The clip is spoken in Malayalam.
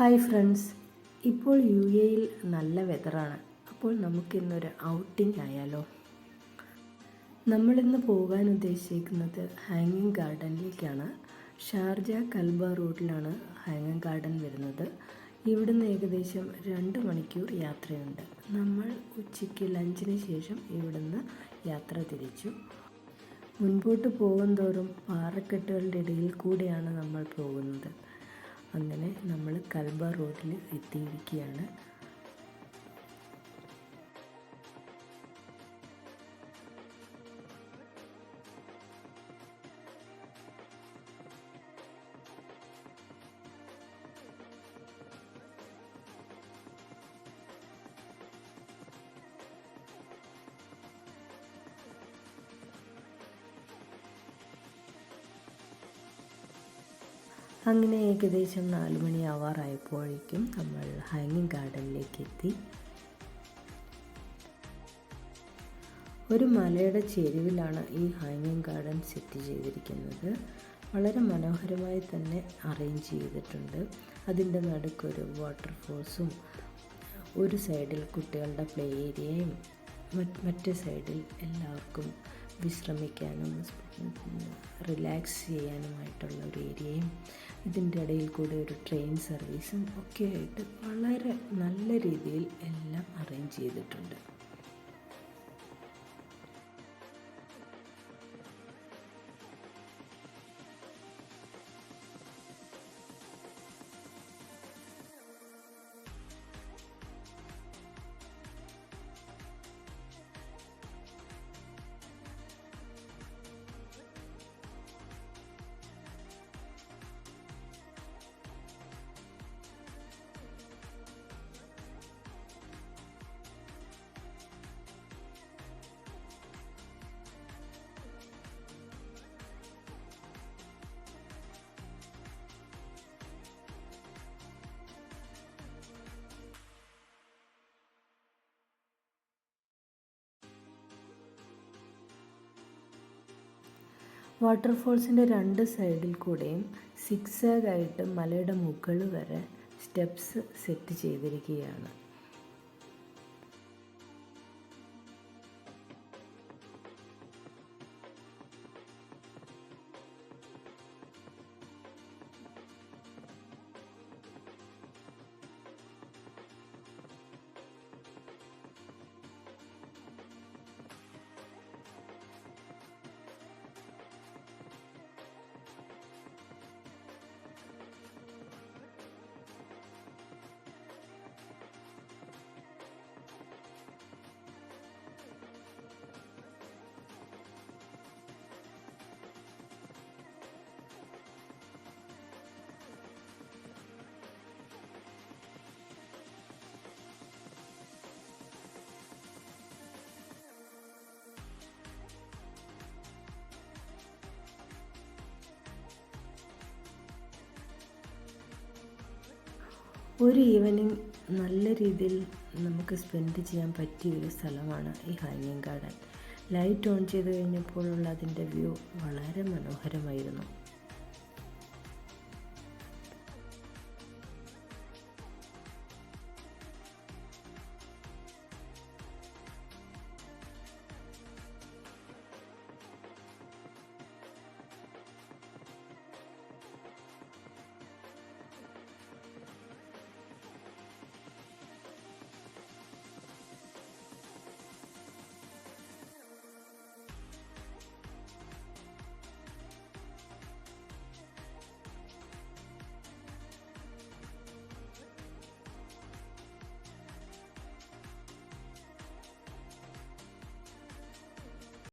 ഹായ് ഫ്രണ്ട്സ്, ഇപ്പോൾ UAE നല്ല വെതറാണ്. അപ്പോൾ നമുക്കിന്നൊരു ഔട്ടിംഗ് ആയാലോ? നമ്മളിന്ന് പോകാൻ ഉദ്ദേശിക്കുന്നത് ഹാങ്ങിങ് ഗാർഡനിലേക്കാണ്. ഷാർജ കൽബ റൂട്ടിലാണ് ഹാങ്ങിങ് ഗാർഡൻ വരുന്നത്. ഇവിടുന്ന് ഏകദേശം 2 മണിക്കൂർ യാത്രയുണ്ട്. നമ്മൾ ഉച്ചയ്ക്ക് ലഞ്ചിന് ശേഷം ഇവിടുന്ന് യാത്ര തിരിച്ചു. മുൻപോട്ട് പോകുന്തോറും പാറക്കെട്ടുകളുടെ ഇടയിൽ കൂടെയാണ് നമ്മൾ പോകുന്നത്. അങ്ങനെ നമ്മൾ കൽബ റോഡിൽ എത്തിയിരിക്കുകയാണ്. അങ്ങനെ ഏകദേശം 4 മണി ആവാറായപ്പോഴേക്കും നമ്മൾ ഹാങ്ങിങ് ഗാർഡനിലേക്ക് എത്തി. ഒരു മലയുടെ ചെരുവിലാണ് ഈ ഹാങ്ങിങ് ഗാർഡൻ സെറ്റ് ചെയ്തിരിക്കുന്നത്. വളരെ മനോഹരമായി തന്നെ അറേഞ്ച് ചെയ്തിട്ടുണ്ട്. അതിൻ്റെ നടുക്കൊരു വാട്ടർഫോൾസും, ഒരു സൈഡിൽ കുട്ടികളുടെ പ്ലേ ഏരിയയും, മറ്റേ സൈഡിൽ എല്ലാവർക്കും വിശ്രമിക്കാനും റിലാക്സ് ചെയ്യാനുമായിട്ടുള്ള ഒരു ഏരിയയും, ഇതിൻ്റെ ഇടയിൽ കൂടെ ഒരു ട്രെയിൻ സർവീസും ഒക്കെ ആയിട്ട് വളരെ നല്ല രീതിയിൽ എല്ലാം അറേഞ്ച് ചെയ്തിട്ടുണ്ട്. വാട്ടർഫോൾസിൻ്റെ 2 സൈഡിൽ കൂടെയും സിക്സാഗായിട്ട് മലയുടെ മുകൾ വരെ സ്റ്റെപ്സ് സെറ്റ് ചെയ്തിരിക്കുകയാണ്. ഒരു ഈവനിങ് നല്ല രീതിയിൽ നമുക്ക് സ്പെൻഡ് ചെയ്യാൻ പറ്റിയ ഒരു സ്ഥലമാണ് ഈ ഹാങ്ങിങ് ഗാർഡൻ. ലൈറ്റ് ഓൺ ചെയ്ത് കഴിഞ്ഞപ്പോഴുള്ള അതിൻ്റെ വ്യൂ വളരെ മനോഹരമായിരുന്നു.